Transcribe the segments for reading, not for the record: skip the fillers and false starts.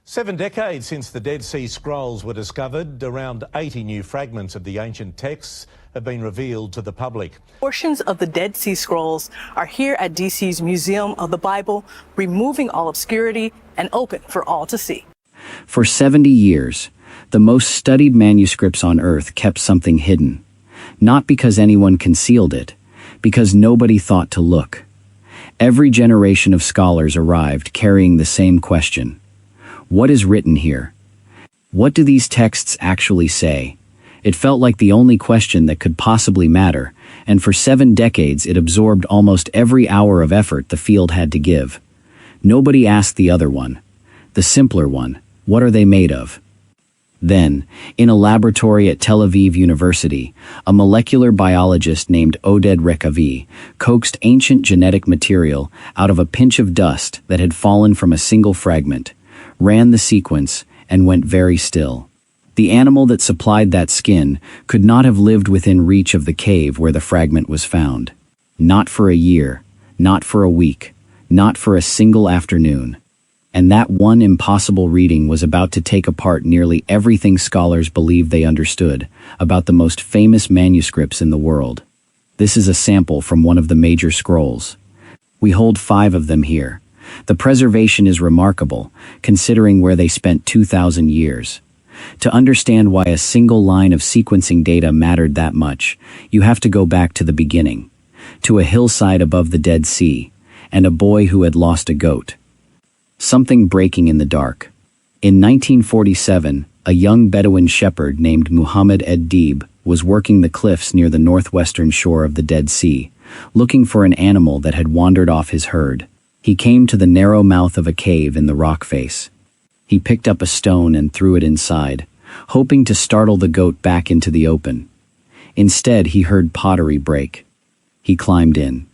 7 decades since the Dead Sea Scrolls were discovered, around 80 new fragments of the ancient texts have been revealed to the public. Portions of the Dead Sea Scrolls are here at DC's Museum of the Bible, removing all obscurity and open for all to see. For 70 years, the most studied manuscripts on Earth kept something hidden. Not because anyone concealed it, because nobody thought to look. Every generation of scholars arrived carrying the same question. What is written here? What do these texts actually say? It felt like the only question that could possibly matter, and for 7 decades it absorbed almost every hour of effort the field had to give. Nobody asked the other one, the simpler one, what are they made of? Then, in a laboratory at Tel Aviv University, a molecular biologist named Oded Rekavi coaxed ancient genetic material out of a pinch of dust that had fallen from a single fragment, ran the sequence, and went very still. The animal that supplied that skin could not have lived within reach of the cave where the fragment was found. Not for a year, not for a week, not for a single afternoon. And that one impossible reading was about to take apart nearly everything scholars believed they understood about the most famous manuscripts in the world. This is a sample from one of the major scrolls. We hold 5 of them here. The preservation is remarkable, considering where they spent 2,000 years. To understand why a single line of sequencing data mattered that much, you have to go back to the beginning, to a hillside above the Dead Sea, and a boy who had lost a goat. Something breaking in the dark. In 1947, a young Bedouin shepherd named Muhammad ed-Dib was working the cliffs near the northwestern shore of the Dead Sea, looking for an animal that had wandered off his herd. He came to the narrow mouth of a cave in the rock face. He picked up a stone and threw it inside, hoping to startle the goat back into the open. Instead, he heard pottery break. He climbed in.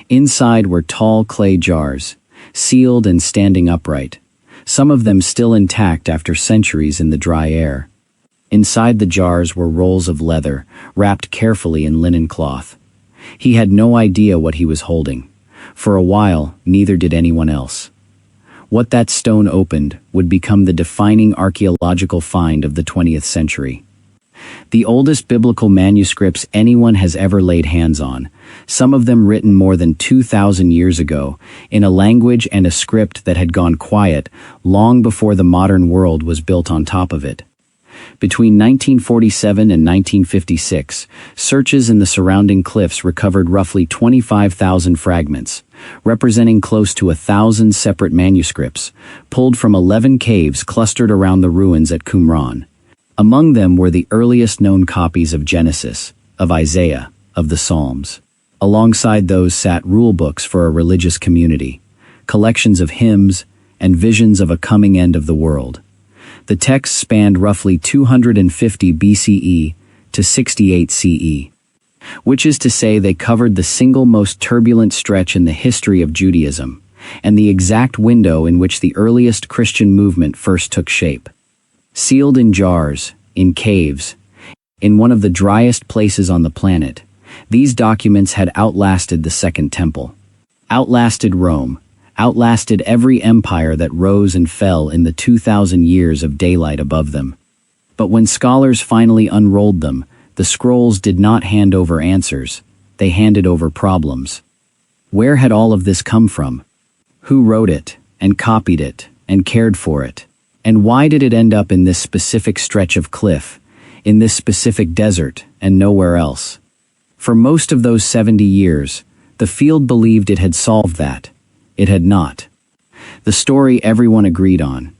Inside were tall clay jars, sealed and standing upright, some of them still intact after centuries in the dry air. Inside the jars were rolls of leather, wrapped carefully in linen cloth. He had no idea what he was holding. For a while, neither did anyone else. What that stone opened would become the defining archaeological find of the 20th century. The oldest biblical manuscripts anyone has ever laid hands on, some of them written more than 2,000 years ago, in a language and a script that had gone quiet long before the modern world was built on top of it. Between 1947 and 1956, searches in the surrounding cliffs recovered roughly 25,000 fragments, representing close to 1,000 separate manuscripts, pulled from 11 caves clustered around the ruins at Qumran. Among them were the earliest known copies of Genesis, of Isaiah, of the Psalms. Alongside those sat rulebooks for a religious community, collections of hymns, and visions of a coming end of the world. The texts spanned roughly 250 BCE to 68 CE, which is to say they covered the single most turbulent stretch in the history of Judaism, and the exact window in which the earliest Christian movement first took shape. Sealed in jars, in caves, in one of the driest places on the planet, these documents had outlasted the Second Temple, outlasted Rome, outlasted every empire that rose and fell in the 2,000 years of daylight above them. But when scholars finally unrolled them, the scrolls did not hand over answers, they handed over problems. Where had all of this come from? Who wrote it, and copied it, and cared for it? And why did it end up in this specific stretch of cliff, in this specific desert, and nowhere else? For most of those 70 years, the field believed it had solved that. It had not. The story everyone agreed on.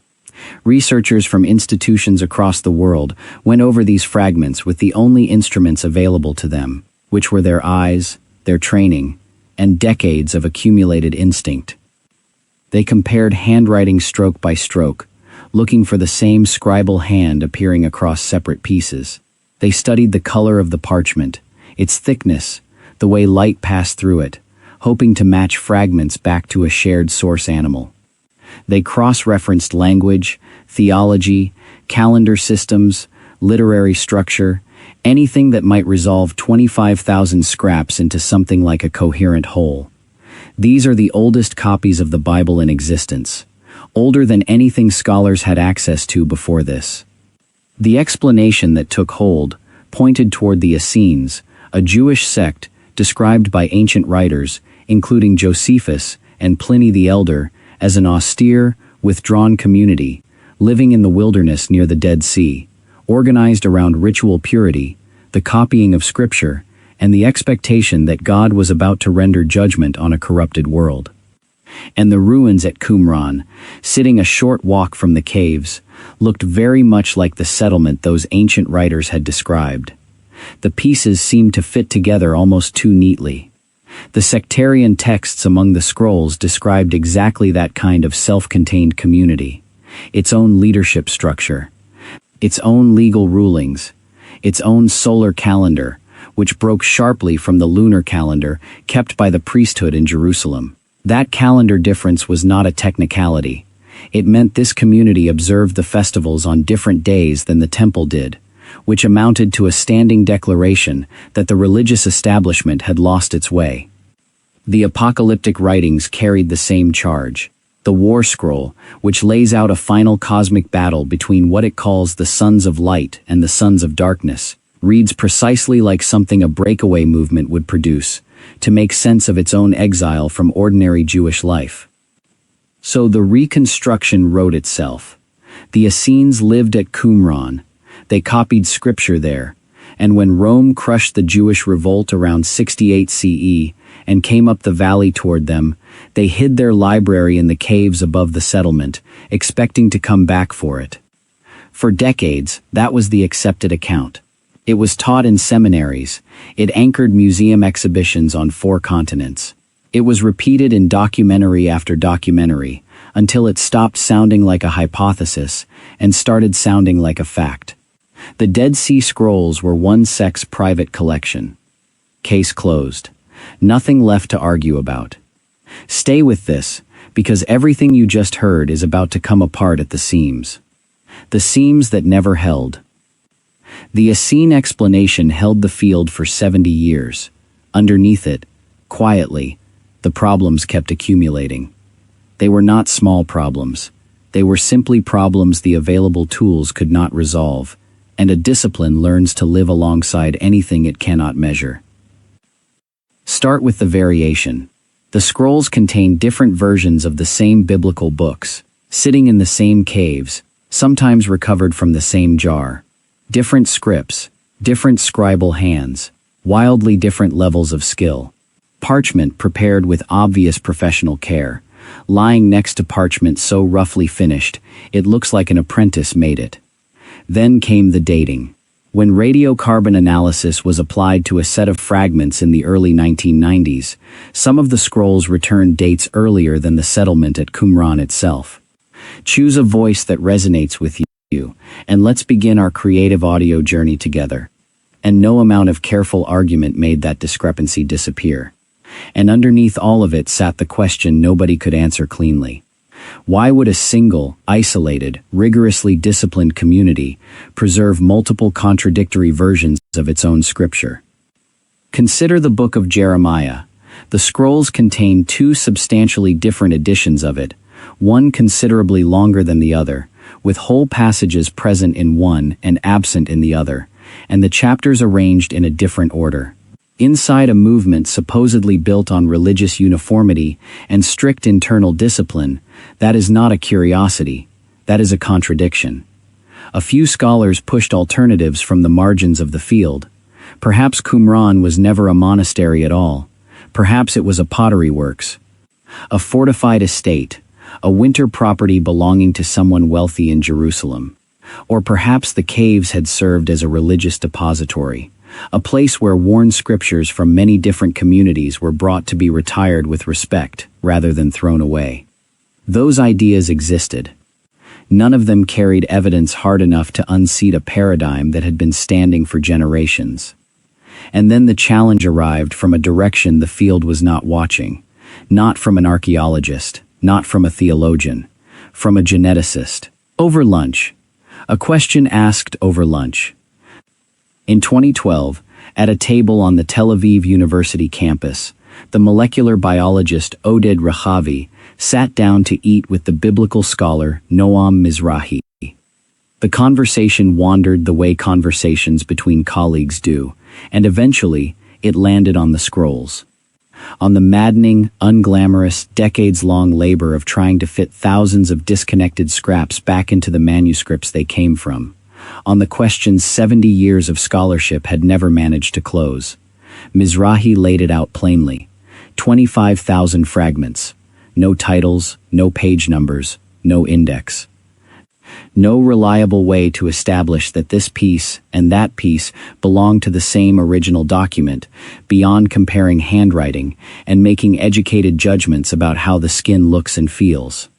Researchers from institutions across the world went over these fragments with the only instruments available to them, which were their eyes, their training, and decades of accumulated instinct. They compared handwriting stroke by stroke, looking for the same scribal hand appearing across separate pieces. They studied the color of the parchment, its thickness, the way light passed through it, hoping to match fragments back to a shared source animal. They cross-referenced language, theology, calendar systems, literary structure, anything that might resolve 25,000 scraps into something like a coherent whole. These are the oldest copies of the Bible in existence, older than anything scholars had access to before this. The explanation that took hold pointed toward the Essenes, a Jewish sect described by ancient writers, including Josephus and Pliny the Elder, as an austere, withdrawn community, living in the wilderness near the Dead Sea, organized around ritual purity, the copying of Scripture, and the expectation that God was about to render judgment on a corrupted world. And the ruins at Qumran, sitting a short walk from the caves, looked very much like the settlement those ancient writers had described. The pieces seemed to fit together almost too neatly. The sectarian texts among the scrolls described exactly that kind of self-contained community, its own leadership structure, its own legal rulings, its own solar calendar, which broke sharply from the lunar calendar kept by the priesthood in Jerusalem. That calendar difference was not a technicality. It meant this community observed the festivals on different days than the temple did, which amounted to a standing declaration that the religious establishment had lost its way. The apocalyptic writings carried the same charge. The War Scroll, which lays out a final cosmic battle between what it calls the sons of light and the sons of darkness, reads precisely like something a breakaway movement would produce, to make sense of its own exile from ordinary Jewish life. So the reconstruction wrote itself. The Essenes lived at Qumran. They copied scripture there, and when Rome crushed the Jewish revolt around 68 CE and came up the valley toward them, they hid their library in the caves above the settlement, expecting to come back for it. For decades, that was the accepted account. It was taught in seminaries. It anchored museum exhibitions on 4 continents. It was repeated in documentary after documentary, until it stopped sounding like a hypothesis and started sounding like a fact. The Dead Sea Scrolls were one sect's private collection. Case closed. Nothing left to argue about. Stay with this, because everything you just heard is about to come apart at the seams. The seams that never held. The Essene explanation held the field for 70 years. Underneath it, quietly, the problems kept accumulating. They were not small problems. They were simply problems the available tools could not resolve, and a discipline learns to live alongside anything it cannot measure. Start with the variation. The scrolls contain different versions of the same biblical books, sitting in the same caves, sometimes recovered from the same jar. Different scripts, different scribal hands, wildly different levels of skill. Parchment prepared with obvious professional care, lying next to parchment so roughly finished, it looks like an apprentice made it. Then came the dating. When radiocarbon analysis was applied to a set of fragments in the early 1990s, some of the scrolls returned dates earlier than the settlement at Qumran itself. Choose a voice that resonates with you, and let's begin our creative audio journey together. And no amount of careful argument made that discrepancy disappear. And underneath all of it sat the question nobody could answer cleanly. Why would a single, isolated, rigorously disciplined community preserve multiple contradictory versions of its own scripture? Consider the book of Jeremiah. The scrolls contain 2 substantially different editions of it, one considerably longer than the other, with whole passages present in one and absent in the other, and the chapters arranged in a different order. Inside a movement supposedly built on religious uniformity and strict internal discipline, that is not a curiosity, that is a contradiction. A few scholars pushed alternatives from the margins of the field. Perhaps Qumran was never a monastery at all. Perhaps it was a pottery works. A fortified estate, a winter property belonging to someone wealthy in Jerusalem. Or perhaps the caves had served as a religious depository, a place where worn scriptures from many different communities were brought to be retired with respect rather than thrown away. Those ideas existed. None of them carried evidence hard enough to unseat a paradigm that had been standing for generations. And then the challenge arrived from a direction the field was not watching, not from an archaeologist, not from a theologian, from a geneticist. Over lunch. A question asked over lunch. In 2012, at a table on the Tel Aviv University campus, the molecular biologist Oded Rehavi sat down to eat with the biblical scholar Noam Mizrahi. The conversation wandered the way conversations between colleagues do, and eventually it landed on the scrolls. On the maddening, unglamorous, decades-long labor of trying to fit thousands of disconnected scraps back into the manuscripts they came from. On the questions 70 years of scholarship had never managed to close. Mizrahi laid it out plainly. 25,000 fragments. No titles, no page numbers, no index. No reliable way to establish that this piece and that piece belong to the same original document, beyond comparing handwriting and making educated judgments about how the skin looks and feels.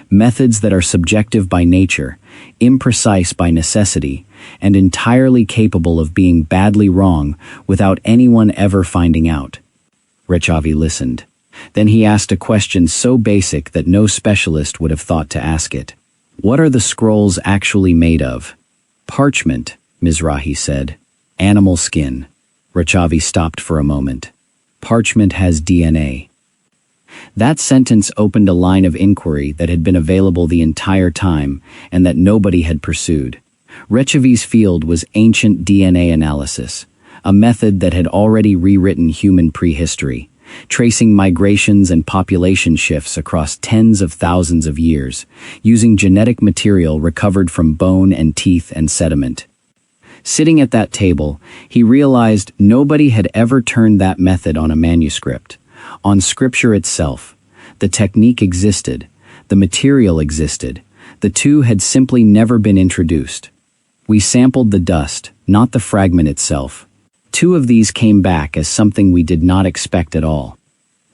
Methods that are subjective by nature, imprecise by necessity, and entirely capable of being badly wrong without anyone ever finding out. Rechavi listened. Then he asked a question so basic that no specialist would have thought to ask it. What are the scrolls actually made of? Parchment, Mizrahi said. Animal skin. Rechavi stopped for a moment. Parchment has DNA. That sentence opened a line of inquiry that had been available the entire time and that nobody had pursued. Rechavi's field was ancient DNA analysis, a method that had already rewritten human prehistory, tracing migrations and population shifts across tens of thousands of years, using genetic material recovered from bone and teeth and sediment. Sitting at that table, he realized nobody had ever turned that method on a manuscript, on scripture itself. The technique existed, the material existed, the two had simply never been introduced. We sampled the dust, not the fragment itself. Two of these came back as something we did not expect at all.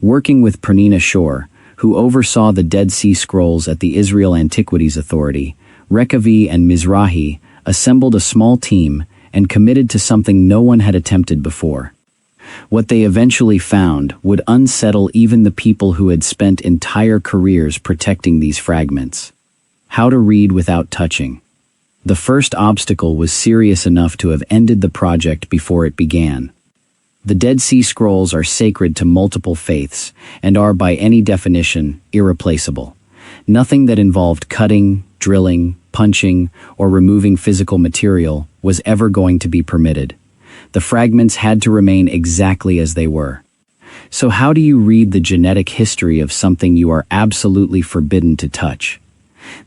Working with Pernina Shore, who oversaw the Dead Sea Scrolls at the Israel Antiquities Authority, Rechavi and Mizrahi assembled a small team and committed to something no one had attempted before. What they eventually found would unsettle even the people who had spent entire careers protecting these fragments. How to read without touching. The first obstacle was serious enough to have ended the project before it began. The Dead Sea Scrolls are sacred to multiple faiths and are by any definition irreplaceable. Nothing that involved cutting, drilling, punching, or removing physical material was ever going to be permitted. The fragments had to remain exactly as they were. So how do you read the genetic history of something you are absolutely forbidden to touch?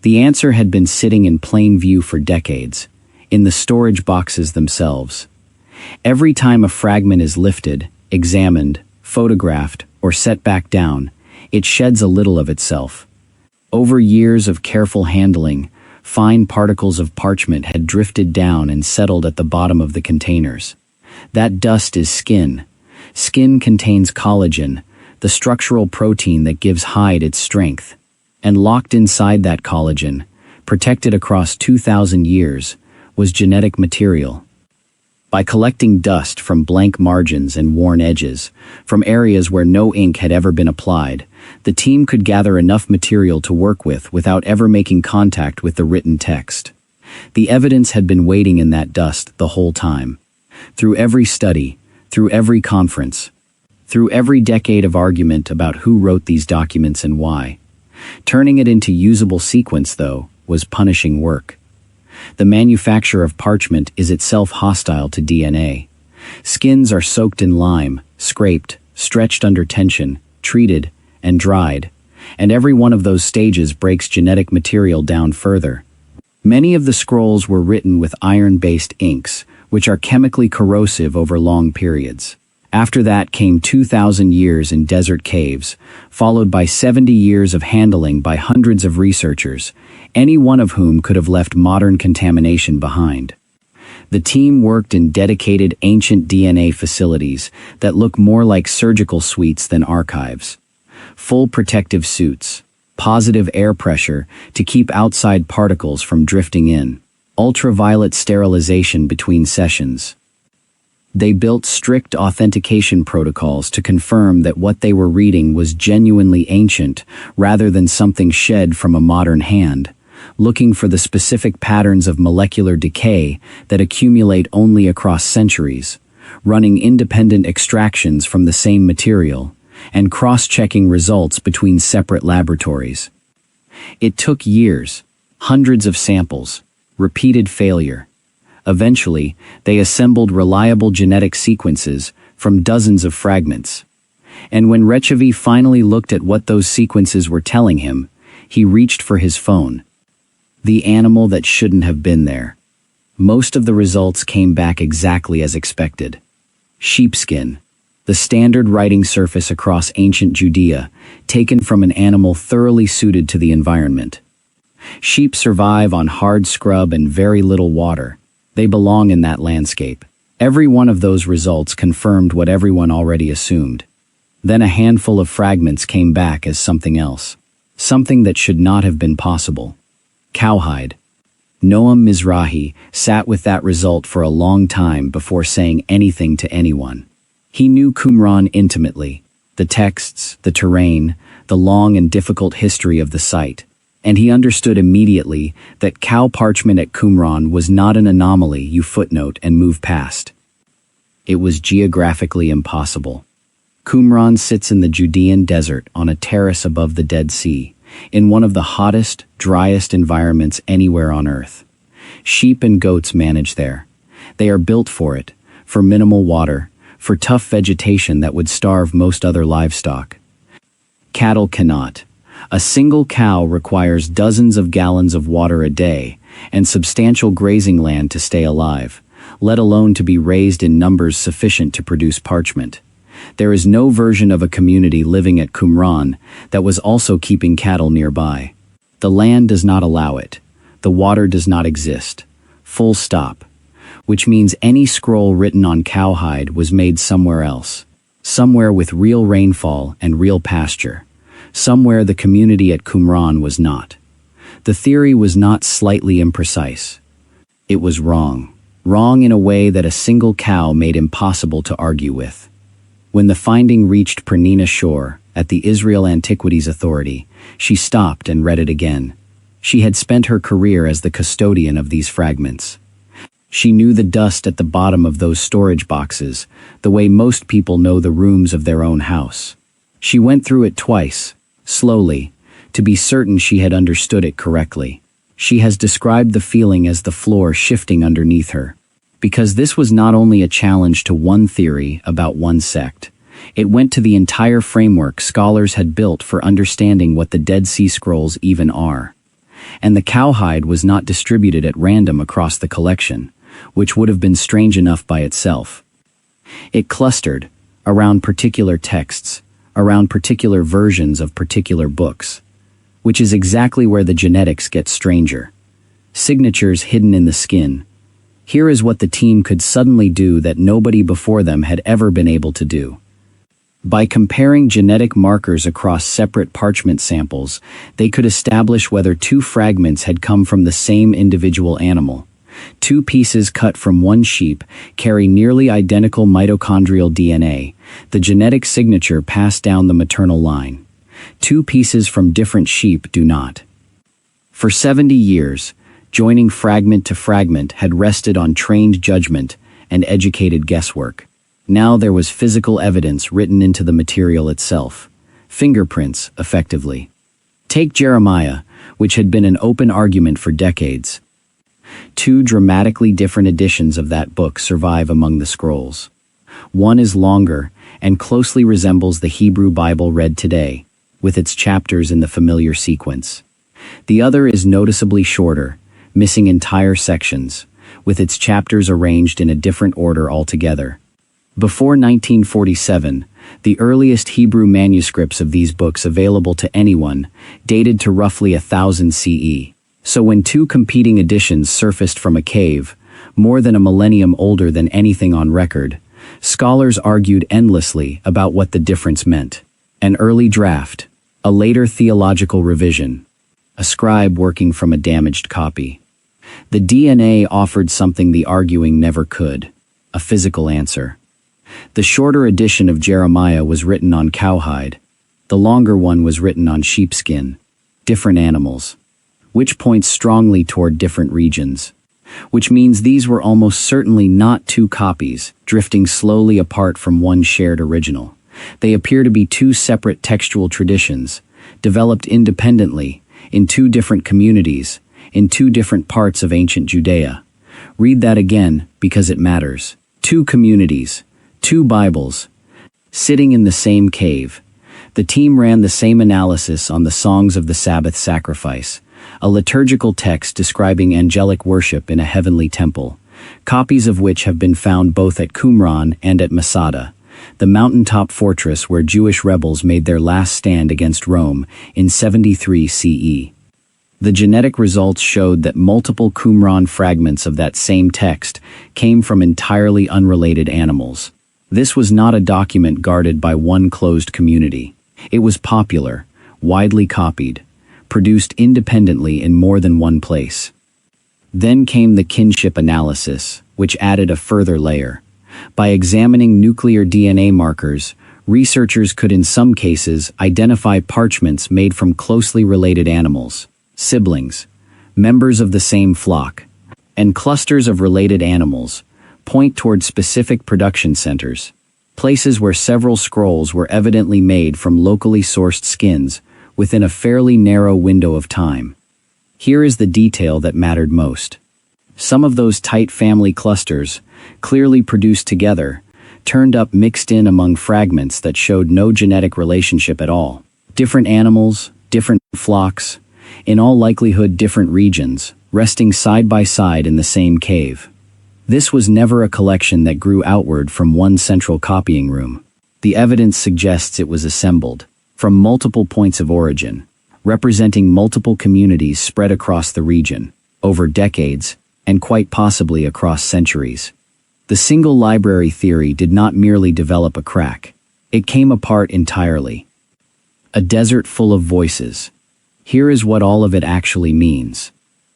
The answer had been sitting in plain view for decades, in the storage boxes themselves. Every time a fragment is lifted, examined, photographed, or set back down, it sheds a little of itself. Over years of careful handling, fine particles of parchment had drifted down and settled at the bottom of the containers. That dust is skin. Skin contains collagen, the structural protein that gives hide its strength. And locked inside that collagen, protected across 2,000 years, was genetic material. By collecting dust from blank margins and worn edges, from areas where no ink had ever been applied, the team could gather enough material to work with without ever making contact with the written text. The evidence had been waiting in that dust the whole time. Through every study, through every conference, through every decade of argument about who wrote these documents and why. Turning it into usable sequence, though, was punishing work. The manufacture of parchment is itself hostile to DNA. Skins are soaked in lime, scraped, stretched under tension, treated, and dried, and every one of those stages breaks genetic material down further. Many of the scrolls were written with iron-based inks, which are chemically corrosive over long periods. After that came 2,000 years in desert caves, followed by 70 years of handling by hundreds of researchers, any one of whom could have left modern contamination behind. The team worked in dedicated ancient DNA facilities that look more like surgical suites than archives. Full protective suits, positive air pressure to keep outside particles from drifting in, ultraviolet sterilization between sessions. They built strict authentication protocols to confirm that what they were reading was genuinely ancient rather than something shed from a modern hand, looking for the specific patterns of molecular decay that accumulate only across centuries, running independent extractions from the same material, and cross-checking results between separate laboratories. It took years, hundreds of samples, repeated failure. Eventually, they assembled reliable genetic sequences from dozens of fragments. And when Rechavi finally looked at what those sequences were telling him, he reached for his phone. The animal that shouldn't have been there. Most of the results came back exactly as expected. Sheepskin, the standard writing surface across ancient Judea, taken from an animal thoroughly suited to the environment. Sheep survive on hard scrub and very little water. They belong in that landscape. Every one of those results confirmed what everyone already assumed. Then a handful of fragments came back as something else. Something that should not have been possible. Cowhide. Noam Mizrahi sat with that result for a long time before saying anything to anyone. He knew Qumran intimately, the texts, the terrain, the long and difficult history of the site, and he understood immediately that cow parchment at Qumran was not an anomaly you footnote and move past. It was geographically impossible. Qumran sits in the Judean desert on a terrace above the Dead Sea, in one of the hottest, driest environments anywhere on Earth. Sheep and goats manage there. They are built for it, for minimal water, for tough vegetation that would starve most other livestock. Cattle cannot. A single cow requires dozens of gallons of water a day and substantial grazing land to stay alive, let alone to be raised in numbers sufficient to produce parchment. There is no version of a community living at Qumran that was also keeping cattle nearby. The land does not allow it. The water does not exist. Full stop. Which means any scroll written on cowhide was made somewhere else. Somewhere with real rainfall and real pasture. Somewhere the community at Qumran was not. The theory was not slightly imprecise. It was wrong. Wrong in a way that a single cow made impossible to argue with. When the finding reached Pernina Shore, at the Israel Antiquities Authority, she stopped and read it again. She had spent her career as the custodian of these fragments. She knew the dust at the bottom of those storage boxes, the way most people know the rooms of their own house. She went through it twice, slowly, to be certain she had understood it correctly. She has described the feeling as the floor shifting underneath her. Because this was not only a challenge to one theory about one sect, it went to the entire framework scholars had built for understanding what the Dead Sea Scrolls even are. And the cowhide was not distributed at random across the collection, which would have been strange enough by itself. It clustered around particular texts, around particular versions of particular books, which is exactly where the genetics get stranger. Signatures hidden in the skin. Here is what the team could suddenly do that nobody before them had ever been able to do. By comparing genetic markers across separate parchment samples, they could establish whether two fragments had come from the same individual animal. Two pieces cut from one sheep carry nearly identical mitochondrial DNA, the genetic signature passed down the maternal line. Two pieces from different sheep do not. For 70 years, joining fragment to fragment had rested on trained judgment and educated guesswork. Now there was physical evidence written into the material itself. Fingerprints, effectively. Take Jeremiah, which had been an open argument for decades. Two dramatically different editions of that book survive among the scrolls. One is longer and closely resembles the Hebrew Bible read today, with its chapters in the familiar sequence. The other is noticeably shorter, missing entire sections, with its chapters arranged in a different order altogether. Before 1947, the earliest Hebrew manuscripts of these books available to anyone dated to roughly 1000 CE. So when two competing editions surfaced from a cave, more than a millennium older than anything on record, scholars argued endlessly about what the difference meant. An early draft, a later theological revision, a scribe working from a damaged copy. The DNA offered something the arguing never could, a physical answer. The shorter edition of Jeremiah was written on cowhide. The longer one was written on sheepskin. Different animals. Which points strongly toward different regions. Which means these were almost certainly not two copies, drifting slowly apart from one shared original. They appear to be two separate textual traditions, developed independently, in two different communities, in two different parts of ancient Judea. Read that again, because it matters. Two communities, two Bibles, sitting in the same cave. The team ran the same analysis on the Songs of the Sabbath Sacrifice, a liturgical text describing angelic worship in a heavenly temple, copies of which have been found both at Qumran and at Masada, the mountaintop fortress where Jewish rebels made their last stand against Rome in 73 CE. The genetic results showed that multiple Qumran fragments of that same text came from entirely unrelated animals. This was not a document guarded by one closed community. It was popular, widely copied, produced independently in more than one place. Then came the kinship analysis, which added a further layer. By examining nuclear DNA markers, researchers could in some cases identify parchments made from closely related animals, siblings, members of the same flock, and clusters of related animals, point toward specific production centers, places where several scrolls were evidently made from locally sourced skins within a fairly narrow window of time. Here is the detail that mattered most. Some of those tight family clusters, clearly produced together, turned up mixed in among fragments that showed no genetic relationship at all. Different animals, different flocks, in all likelihood different regions, resting side by side in the same cave. This was never a collection that grew outward from one central copying room. The evidence suggests it was assembled from multiple points of origin, representing multiple communities spread across the region, over decades, and quite possibly across centuries. The single library theory did not merely develop a crack. It came apart entirely. A desert full of voices. Here is what all of it actually means.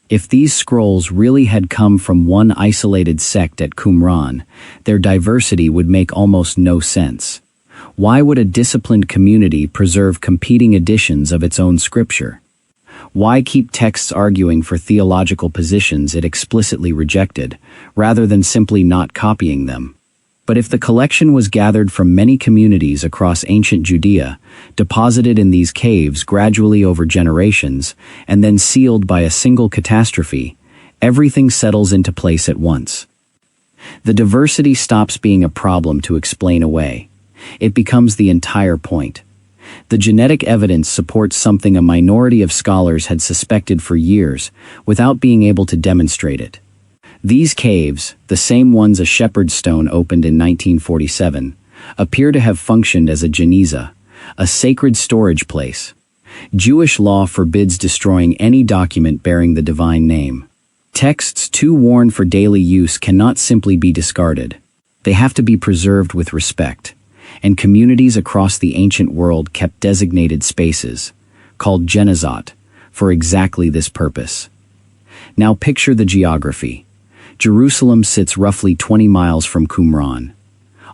If these scrolls really had come from one isolated sect at Qumran, their diversity would make almost no sense. Why would a disciplined community preserve competing editions of its own scripture? Why keep texts arguing for theological positions it explicitly rejected, rather than simply not copying them? But if the collection was gathered from many communities across ancient Judea, deposited in these caves gradually over generations, and then sealed by a single catastrophe, everything settles into place at once. The diversity stops being a problem to explain away. It becomes the entire point. The genetic evidence supports something a minority of scholars had suspected for years, without being able to demonstrate it. These caves, the same ones a shepherd's stone opened in 1947, appear to have functioned as a geniza, a sacred storage place. Jewish law forbids destroying any document bearing the divine name. Texts too worn for daily use cannot simply be discarded. They have to be preserved with respect, and communities across the ancient world kept designated spaces, called genizot, for exactly this purpose. Now picture the geography. Jerusalem sits roughly 20 miles from Qumran.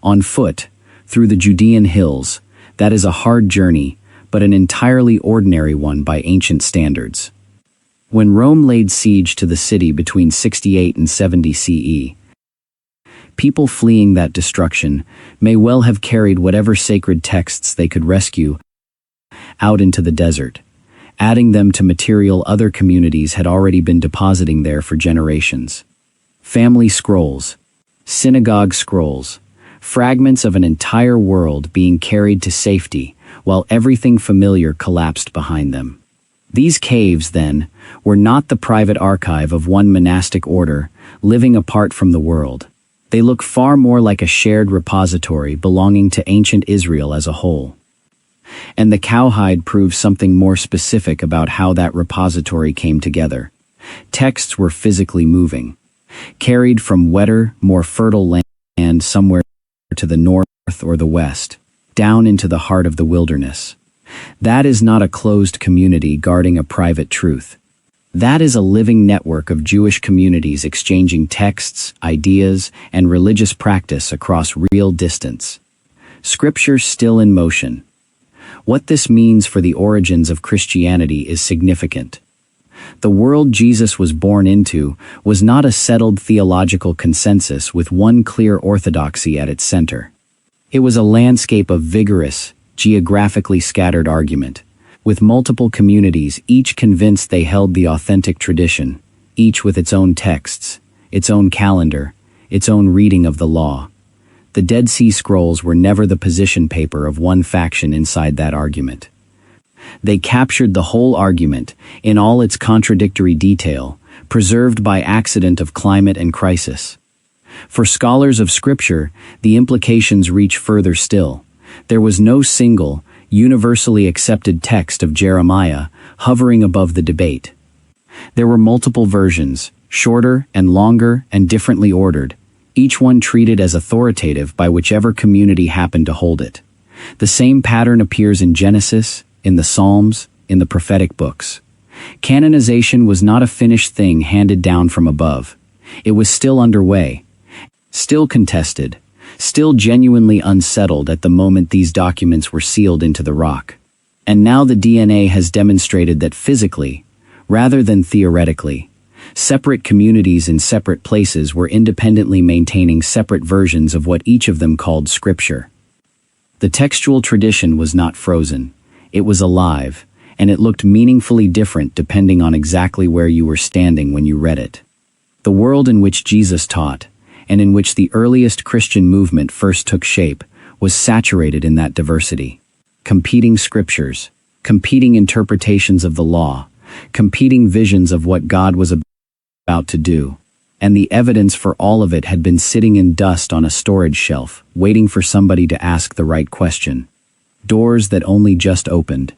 On foot, through the Judean hills, that is a hard journey, but an entirely ordinary one by ancient standards. When Rome laid siege to the city between 68 and 70 CE, people fleeing that destruction may well have carried whatever sacred texts they could rescue out into the desert, adding them to material other communities had already been depositing there for generations. Family scrolls, synagogue scrolls, fragments of an entire world being carried to safety while everything familiar collapsed behind them. These caves, then, were not the private archive of one monastic order living apart from the world. They look far more like a shared repository belonging to ancient Israel as a whole. And the cowhide proves something more specific about how that repository came together. Texts were physically moving, carried from wetter, more fertile land somewhere to the north or the west, down into the heart of the wilderness. That is not a closed community guarding a private truth. That is a living network of Jewish communities exchanging texts, ideas, and religious practice across real distance. Scripture still in motion. What this means for the origins of Christianity is significant. The world Jesus was born into was not a settled theological consensus with one clear orthodoxy at its center. It was a landscape of vigorous, geographically scattered argument, with multiple communities each convinced they held the authentic tradition, each with its own texts, its own calendar, its own reading of the law. The Dead Sea Scrolls were never the position paper of one faction inside that argument. They captured the whole argument, in all its contradictory detail, preserved by accident of climate and crisis. For scholars of Scripture, the implications reach further still. There was no single, universally accepted text of Jeremiah hovering above the debate. There were multiple versions, shorter and longer and differently ordered, each one treated as authoritative by whichever community happened to hold it. The same pattern appears in Genesis, in the Psalms, in the prophetic books. Canonization was not a finished thing handed down from above. It was still underway, still contested, still genuinely unsettled at the moment these documents were sealed into the rock. And now the DNA has demonstrated that physically, rather than theoretically, separate communities in separate places were independently maintaining separate versions of what each of them called Scripture. The textual tradition was not frozen. It was alive, and it looked meaningfully different depending on exactly where you were standing when you read it. The world in which Jesus taught, and in which the earliest Christian movement first took shape, was saturated in that diversity. Competing scriptures, competing interpretations of the law, competing visions of what God was about to do, and the evidence for all of it had been sitting in dust on a storage shelf, waiting for somebody to ask the right question. Doors that only just opened.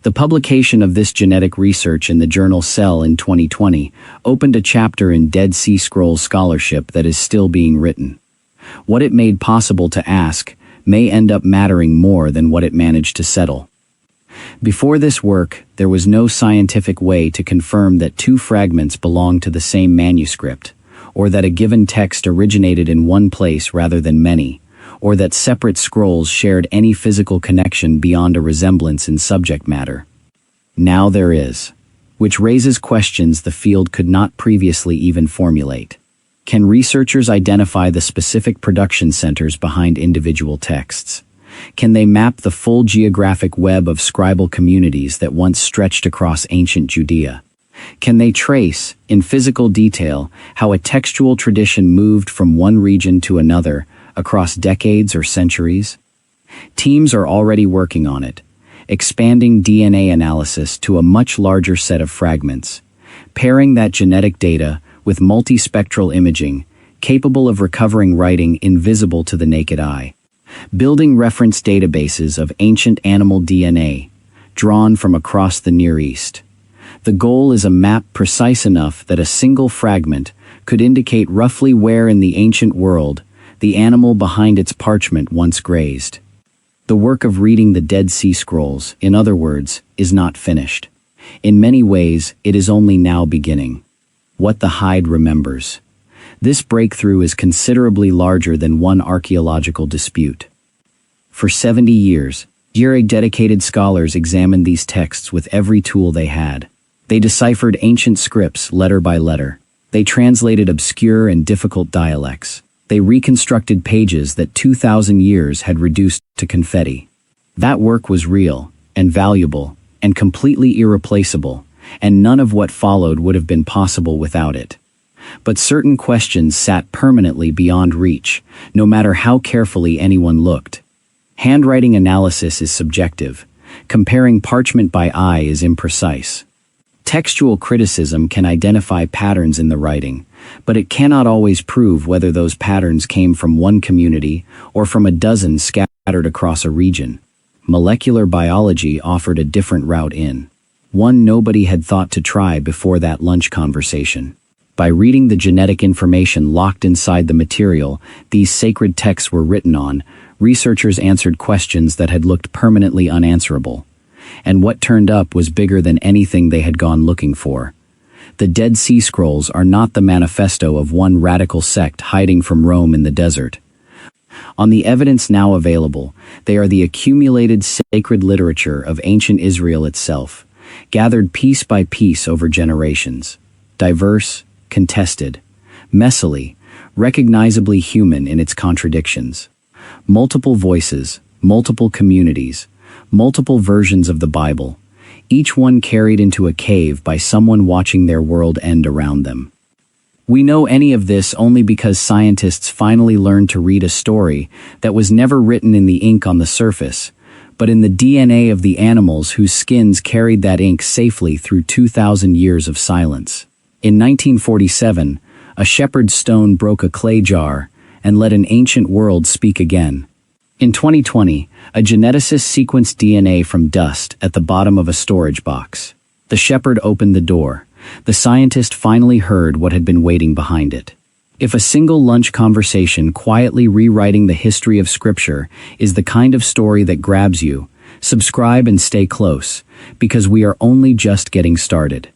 The publication of this genetic research in the journal Cell in 2020 opened a chapter in Dead Sea Scrolls scholarship that is still being written. What it made possible to ask may end up mattering more than what it managed to settle. Before this work, there was no scientific way to confirm that two fragments belonged to the same manuscript, or that a given text originated in one place rather than many, or that separate scrolls shared any physical connection beyond a resemblance in subject matter. Now there is, which raises questions the field could not previously even formulate. Can researchers identify the specific production centers behind individual texts? Can they map the full geographic web of scribal communities that once stretched across ancient Judea? Can they trace, in physical detail, how a textual tradition moved from one region to another, across decades or centuries? Teams are already working on it, expanding DNA analysis to a much larger set of fragments, pairing that genetic data with multispectral imaging capable of recovering writing invisible to the naked eye, building reference databases of ancient animal DNA drawn from across the Near East. The goal is a map precise enough that a single fragment could indicate roughly where in the ancient world the animal behind its parchment once grazed. The work of reading the Dead Sea Scrolls, in other words, is not finished. In many ways, it is only now beginning. What the hide remembers. This breakthrough is considerably larger than one archaeological dispute. For 70 years, dedicated scholars examined these texts with every tool they had. They deciphered ancient scripts letter by letter. They translated obscure and difficult dialects. They reconstructed pages that 2,000 years had reduced to confetti. That work was real, and valuable, and completely irreplaceable, and none of what followed would have been possible without it. But certain questions sat permanently beyond reach, no matter how carefully anyone looked. Handwriting analysis is subjective. Comparing parchment by eye is imprecise. Textual criticism can identify patterns in the writing, but it cannot always prove whether those patterns came from one community or from a dozen scattered across a region. Molecular biology offered a different route in, one nobody had thought to try before that lunch conversation. By reading the genetic information locked inside the material these sacred texts were written on, researchers answered questions that had looked permanently unanswerable. And what turned up was bigger than anything they had gone looking for. The Dead Sea Scrolls are not the manifesto of one radical sect hiding from Rome in the desert. On the evidence now available, they are the accumulated sacred literature of ancient Israel itself, gathered piece by piece over generations, diverse, contested, messily, recognizably human in its contradictions. Multiple voices, multiple communities, multiple versions of the Bible, each one carried into a cave by someone watching their world end around them. We know any of this only because scientists finally learned to read a story that was never written in the ink on the surface, but in the DNA of the animals whose skins carried that ink safely through 2,000 years of silence. In 1947, a shepherd's stone broke a clay jar and let an ancient world speak again. In 2020, a geneticist sequenced DNA from dust at the bottom of a storage box. The shepherd opened the door. The scientist finally heard what had been waiting behind it. If a single lunch conversation quietly rewriting the history of Scripture is the kind of story that grabs you, subscribe and stay close, because we are only just getting started.